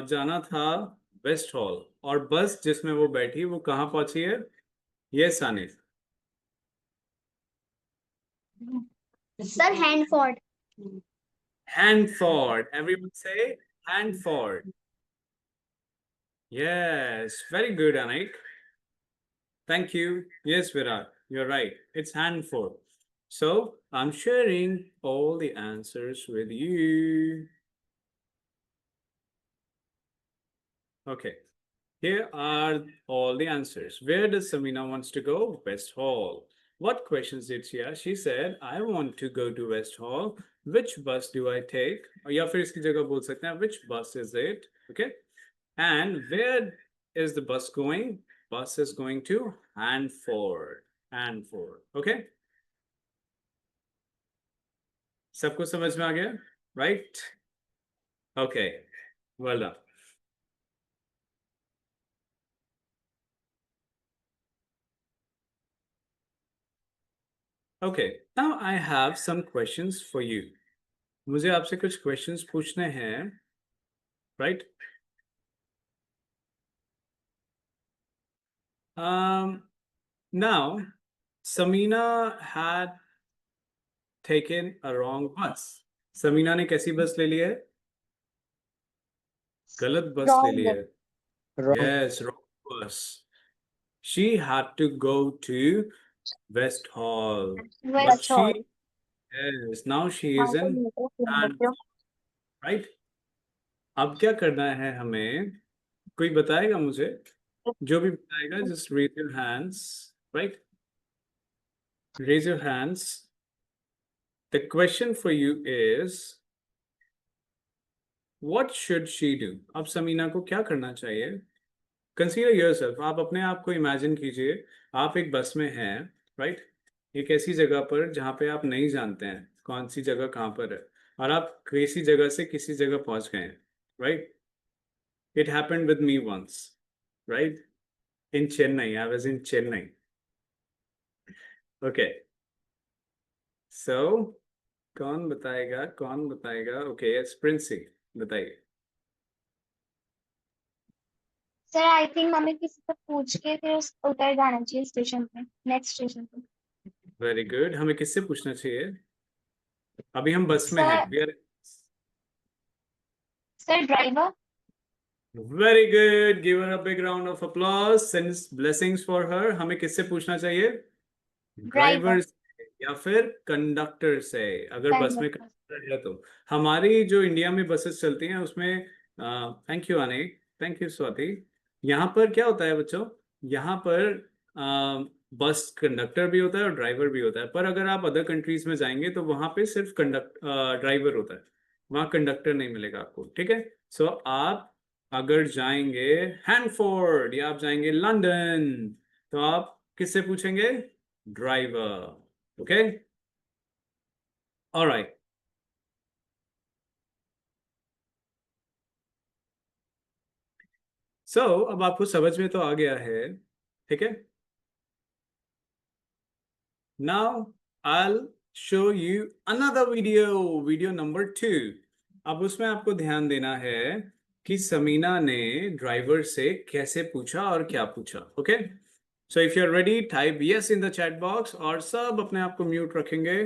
जाना था वेस्ट हॉल और बस जिसमें वो बैठी वो कहाँ पहुंची है? Yes, Anil. Sir, Handford. Handford. Everyone say Handford. Yes, very good, Anik. Thank you. Yes, Virat, you're right. It's Hanford. So I'm sharing all the answers with you. Okay. Here are all the answers. Where does Samina wants to go? West Hall. What questions did she ask? She said, I want to go to West Hall. Which bus do I take? या फिर इसकी जगह बोल सकते हैं, which bus is it? Okay. And where is the bus going? Bus is going to Hanford. Hanford. Okay. सबको समझ में आ गया? Right? Okay. Well done. Okay, now I have some questions for you. मुझे आपसे कुछ questions पूछने हैं, right? Now, Samina had taken a wrong bus. Samina ने कैसी बस ले ली है? गलत बस ले ली है. Wrong. Yes, wrong bus. She had to go to West Hall. But she, yes, now she is in Hanford, right? अब क्या करना है हमें? कोई बताएगा मुझे? जो भी बताएगा, just raise your hands, right? Raise your hands. The question for you is, what should she do? अब समीना को क्या करना चाहिए? Consider yourself. आप अपने आप को imagine कीजिए, आप एक बस में हैं, right? एक ऐसी जगह पर जहाँ पे आप नहीं जानते हैं कौन सी जगह कहाँ पर है, और आप किसी जगह से किसी जगह पहुंच गए हैं, right? It happened with me once, right? In Chennai, I was in Chennai. Okay. So, कौन बताएगा? कौन बताएगा? Okay, yes, Princey, बताइए. सर आई थिंक हमें किसी से पूछ के फिर उतर जाना चाहिए स्टेशन पे, नेक्स्ट स्टेशन पे. Very good. हमें किससे पूछना चाहिए? अभी हम बस में हैं. We are... sir driver. Very good. Give her a big round of applause. Send blessings for her. हमें किससे पूछना चाहिए? ड्राइवर या फिर कंडक्टर से. अगर बस में कंडक्टर है तो हमारी जो इंडिया में बसेस चलती हैं उसमें, thank you Anik, thank you Swati. यहाँ पर क्या होता है बच्चों? यहाँ पर बस कंडक्टर भी होता है और ड्राइवर भी होता है. पर अगर आप अदर कंट्रीज में जाएंगे तो वहां पे सिर्फ ड्राइवर होता है, वहां कंडक्टर नहीं मिलेगा आपको. ठीक है. सो आप अगर जाएंगे हैनफोर्ड या आप जाएंगे लंदन तो आप किससे पूछेंगे? ड्राइवर. Okay, alright. सो अब आपको समझ में तो आ गया है. ठीक है. Now I'll show you another video number 2. अब उसमें आपको ध्यान देना है कि समीना ने ड्राइवर से कैसे पूछा और क्या पूछा. Okay. So if you're ready, type yes in the chat box और सब अपने आप को म्यूट रखेंगे.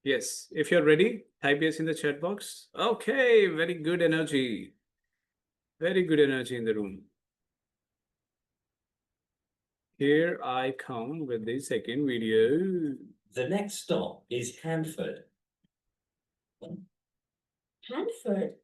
Yes, if you're ready, type yes in the chat box. Okay, very good energy. Very good energy in the room. Here I come with the second video. The next stop is Hanford. Hanford.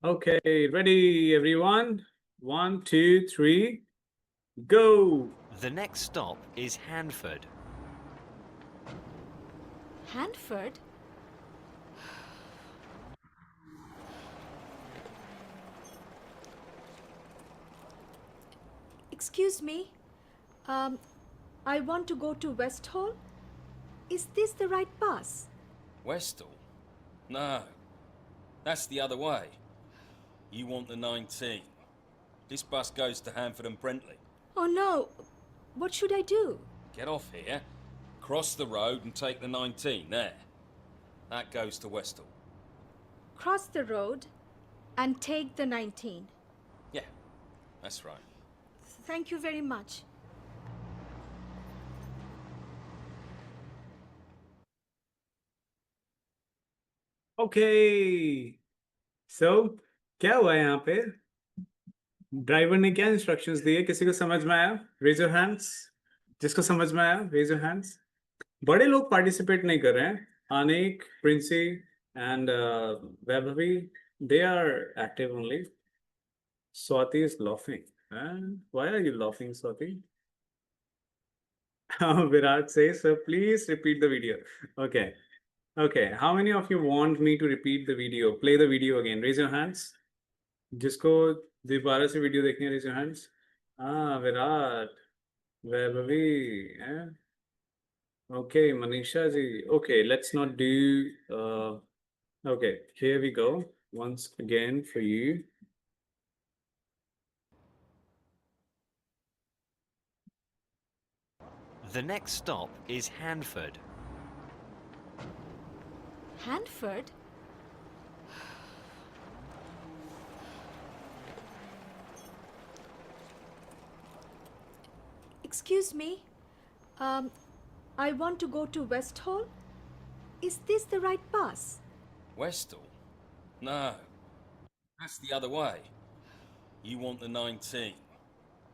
Okay, ready everyone? 1, 2, 3, go! The next stop is Hanford. Hanford? Excuse me. I want to go to West Hall. Is this the right bus? Westall? No, that's the other way. You want the 19. This bus goes to Hanford and Brentley. Oh no. What should I do? Get off here, cross the road and take the 19 there. That goes to Westall. Cross the road and take the 19. Yeah, that's right. Thank you very much. Okay, so क्या हुआ यहाँ पे? Driver ने क्या instructions दिए? किसी को समझ में आया? Raise your hands. जिसको समझ में आया रेज योर हैंड्स। बड़े लोग पार्टिसिपेट नहीं कर रहे हैं। Anik, Princy and Vaibhavi, they are active only. Swati is laughing. Why are you laughing, Swati? Virat says, so please repeat the video. Okay. Okay. How many of you want me to repeat the video? Play the video again. Raise your hands. जिसको दोबारा से video देखनी है, raise your hands. Virat, Vaibhavi, okay, Manisha ji. Okay, let's not do. Okay, here we go. Once again for you. The next stop is Hanford. Hanford? Excuse me. I want to go to West Hall. Is this the right bus? Westall? No. That's the other way. You want the 19.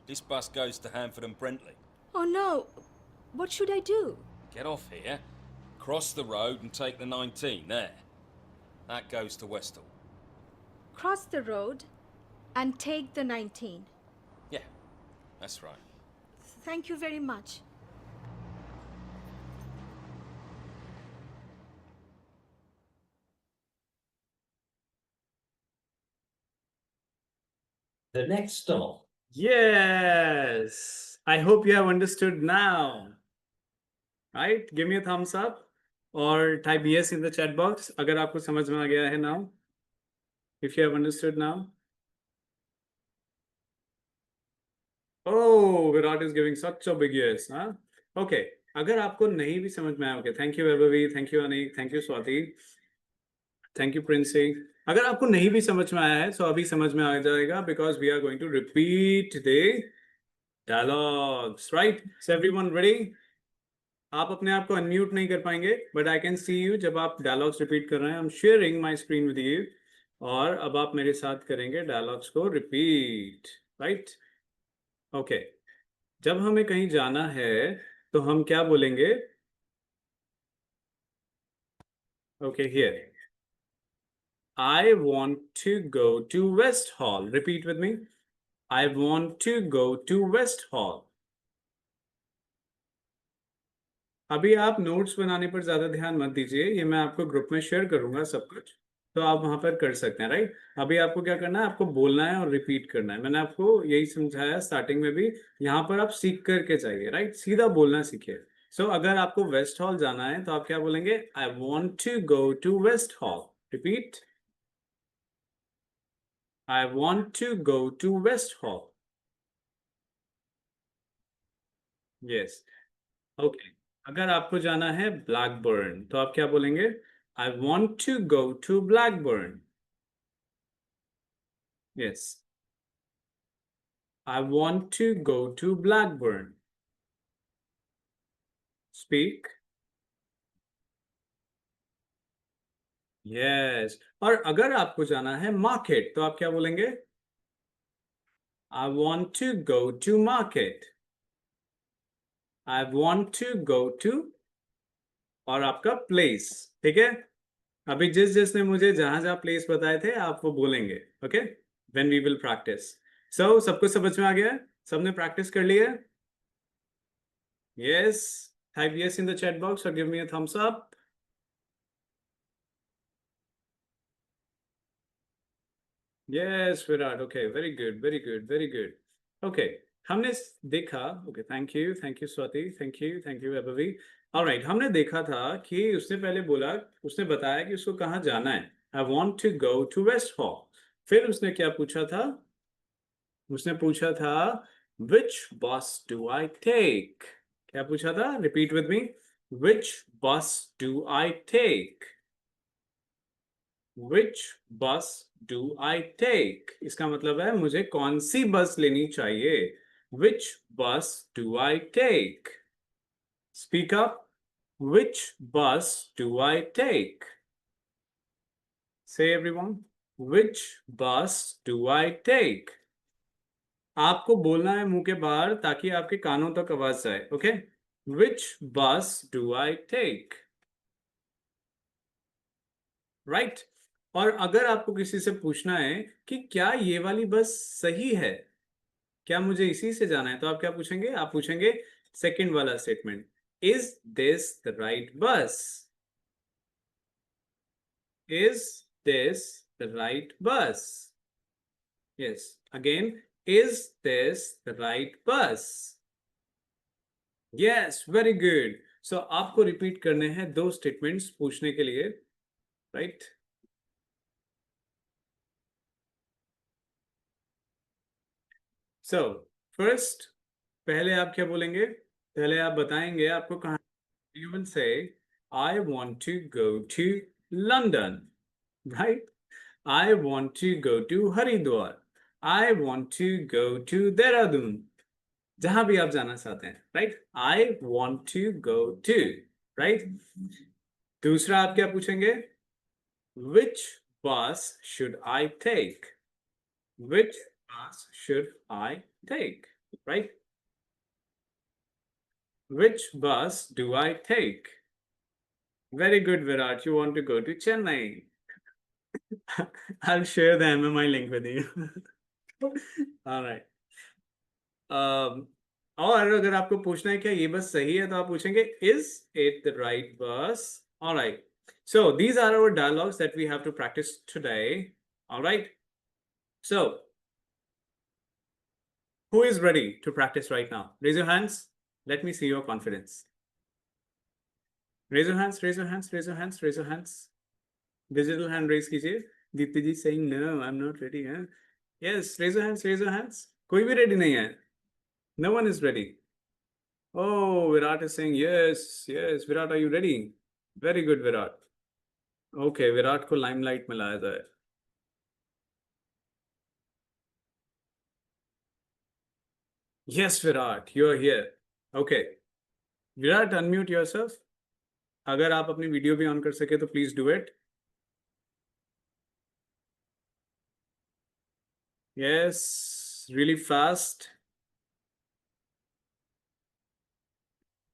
This bus goes to Hanford and Brentley. Oh no. What should I do? Get off here, cross the road and take the 19 there. That goes to Westall. Cross the road and take the 19. Yeah, that's right. Thank you very much. The next stop. Yes, I hope you have understood now. Right? Give me a thumbs up or type yes in the chat box अगर आपको समझ में आ गया है now. If you have understood now. Oh, Virat is giving such a big yes, huh? Okay. अगर आपको नहीं भी समझ में आया, okay. Thank you, Vaibhavi. Thank you, Anik. Thank you, Swati. Thank you, Princey. अगर आपको नहीं भी समझ में आया है तो अभी समझ में आ जाएगा because we are going to repeat the dialogues, right? So everyone ready? आप अपने आप को अनम्यूट नहीं कर पाएंगे but I can see you जब आप dialogues repeat कर रहे हैं. I'm sharing my screen with you और अब आप मेरे साथ करेंगे dialogues को repeat, right? Okay. जब हमें कहीं जाना है तो हम क्या बोलेंगे? Okay, here. I want to go to West Hall. Repeat with me. I want to go to West Hall. अभी आप नोट्स बनाने पर ज्यादा ध्यान मत दीजिए, ये मैं आपको ग्रुप में शेयर करूंगा सब कुछ, तो आप वहां पर कर सकते हैं, राइट? अभी आपको क्या करना है, आपको बोलना है और रिपीट करना है. मैंने आपको यही समझाया स्टार्टिंग में भी, यहाँ पर आप सीख करके चाहिए, राइट? सीधा बोलना सीखिए. सो अगर आपको वेस्ट हॉल जाना है तो आप क्या बोलेंगे? I want to go to west hall. Repeat. I want to go to West Hall. Yes. Okay. अगर आपको जाना है Blackburn तो आप क्या बोलेंगे? I want to go to Blackburn. Yes. I want to go to Blackburn. Speak. Yes. और अगर आपको जाना है मार्केट तो आप क्या बोलेंगे? I want to go to market. I want to go to और आपका प्लेस. ठीक है? अभी जिसने मुझे जहां प्लेस बताए थे आप वो बोलेंगे. Okay? When we will practice. So सबको समझ में आ गया? सबने प्रैक्टिस कर लिया? Yes. Type yes in the chat box or give me a thumbs up. Yes, Virat. Okay, very good, very good, very good. Okay, हमने देखा. Okay, thank you, Swati, thank you, Vaibhavi. All right, हमने देखा था कि उसने पहले बोला, उसने बताया कि उसको कहाँ जाना है. I want to go to West Hall. फिर उसने क्या पूछा था? उसने पूछा था which bus do I take? क्या पूछा था? Repeat with me. Which bus do I take? Which bus do I take? इसका मतलब है मुझे कौन सी बस लेनी चाहिए. Which bus do I take? Speak up. Which bus do I take? Say everyone, which bus do I take? आपको बोलना है मुंह के बाहर ताकि आपके कानों तक आवाज जाए. Okay, which bus do I take? Right. और अगर आपको किसी से पूछना है कि क्या ये वाली बस सही है, क्या मुझे इसी से जाना है, तो आप क्या पूछेंगे? आप पूछेंगे सेकंड वाला statement, is this the right bus? Is this the right bus? Yes, again, is this the right bus? Yes, very good. So आपको रिपीट करने हैं 2 स्टेटमेंट्स पूछने के लिए, राइट? सो फर्स्ट, पहले आप क्या बोलेंगे? पहले आप बताएंगे आपको कहाँ. You will say, I want to go to London, right? I want to go to Haridwar. I want to go to Dehradun. जहां भी आप जाना चाहते हैं, right? I want to go to, right? दूसरा आप क्या पूछेंगे? Which bus should I take? Which bus should I take? Right? Which bus do I take? Very good, Virat. You want to go to Chennai. I'll share the MMI link with you. All right. और अगर आपको पूछना है क्या ये बस सही है, तो आप पूछेंगे is it the right bus? All right. So these are our dialogues that we have to practice today. All right. So who is ready to practice right now? Raise your hands. Let me see your confidence. Raise your hands, raise your hands, raise your hands, raise your hands. Digital hand raise कीजिए. दीप्ति जी saying no, I'm not ready. Huh? Yes, raise your hands, raise your hands. कोई भी ready नहीं है. No one is ready. Oh, Virat is saying yes, yes. Virat, are you ready? Very good, Virat. Okay, Virat को limelight में लाया जाए. Yes, Virat, you are here. Okay. Virat, unmute yourself. अगर आप अपनी वीडियो भी ऑन कर सके तो please do it. Yes, really fast.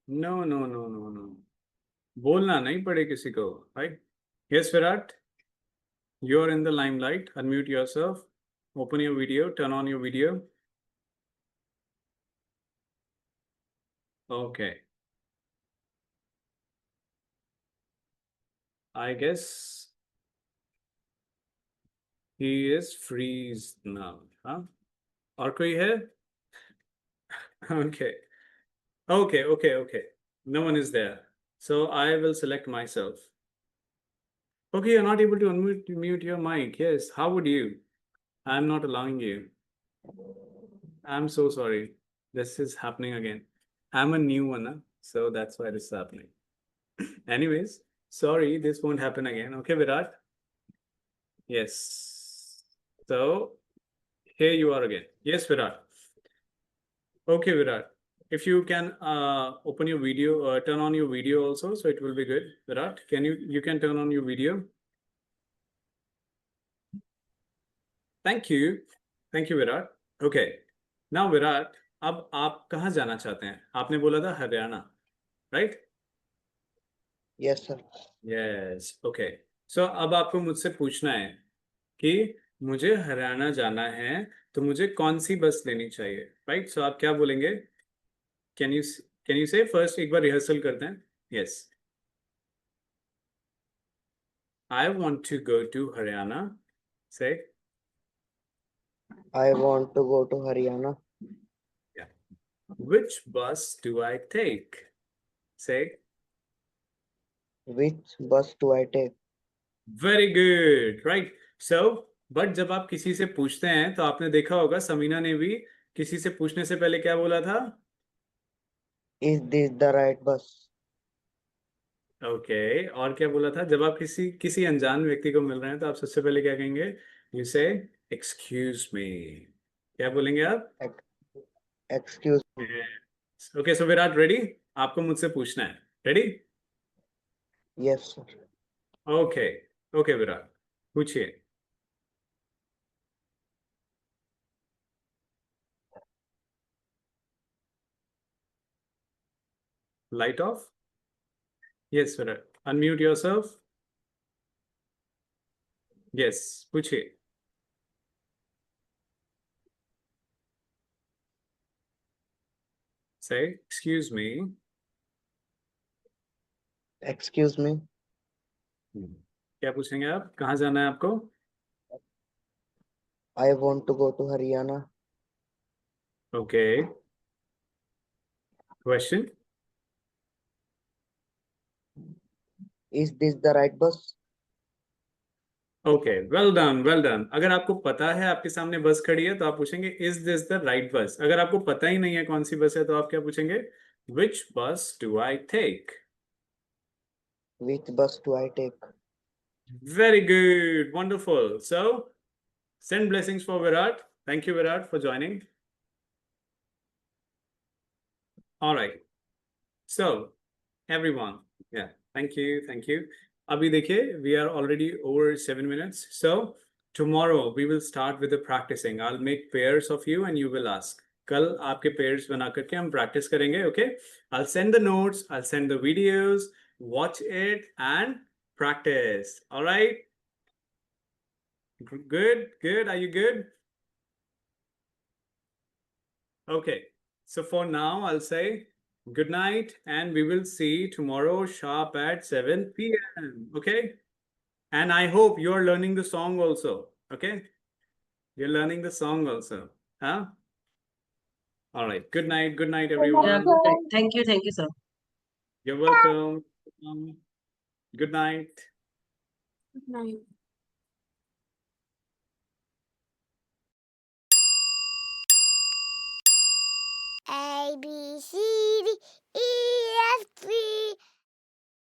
No, no, no, no, no. बोलना नहीं पड़े किसी को, right? Yes, Virat. You're in the limelight. Unmute yourself. Open your video. Turn on your video. Okay. I guess he is freeze now. Huh? और कोई है? Okay. Okay, okay, okay. No one is there. So I will select myself. Okay, you're not able to unmute your mic. Yes, how would you? I'm not allowing you. I'm so sorry. This is happening again. I'm a new one, huh? So that's why this is happening. Anyways, sorry, this won't happen again. Okay, Virat? Yes. So here you are again. Yes, Virat. Okay, Virat. If you can open your video, turn on your video also, so it will be good. Virat, can you can turn on your video? Thank you. Thank you, Virat. Okay. Now, Virat, अब आप कहाँ जाना चाहते हैं? आपने बोला था Haryana, right? Yes, sir. Yes. Okay. So अब आपको मुझसे पूछना है कि मुझे हरियाणा जाना है तो मुझे कौन सी बस लेनी चाहिए, right? So आप क्या बोलेंगे? Can you say first? एक बार रिहर्सल करते हैं. Yes. I want to go to Haryana. Say. I want to go to Haryana. Yeah. Which bus do I take? Say. Which bus do I take? Very good, right? So, but जब आप किसी से पूछते हैं तो आपने देखा होगा समीना ने भी किसी से पूछने से पहले क्या बोला था? Is this the right bus? Okay, और क्या बोला था? जब आप किसी अनजान व्यक्ति को मिल रहे हैं तो आप सबसे पहले क्या कहेंगे? You say, excuse me. क्या बोलेंगे आप? Excuse me. Okay, so Virat, ready? आपको मुझसे पूछना है. Ready? Yes, sir. Okay, okay, Virat. पूछिए। Light of. Yes Virat, unmute yourself. Yes, पूछिए। Say excuse me. Excuse me. क्या पूछेंगे आप? कहाँ जाना है आपको? I want to go to Haryana. Okay, question. Is this the right bus? Okay, well done well done. अगर आपको पता है आपके सामने बस खड़ी है तो आप पूछेंगे इज दिस द राइट बस। अगर आपको पता ही नहीं है कौन सी बस है तो आप क्या पूछेंगे? Which bus do I take? Which bus do I take? Very good, wonderful. So send blessings for Virat. Thank you Virat for joining. All right, so everyone, yeah, thank you. Abhi dekhiye, we are already over 7 minutes. So tomorrow we will start with the practicing. I'll make pairs of you and you will ask. कल आपके pairs बना करके हम practice करेंगे. Okay, I'll send the notes, I'll send the videos, watch it and practice. All right, good. Are you good? Okay, so for now I'll say good night and we will see tomorrow sharp at 7 p.m. Okay, and I hope you are learning the song also. Okay, you're learning the song also, huh? All right, good night Yeah, everyone. good night. Thank you, sir. You're welcome. Good night. Good night. A B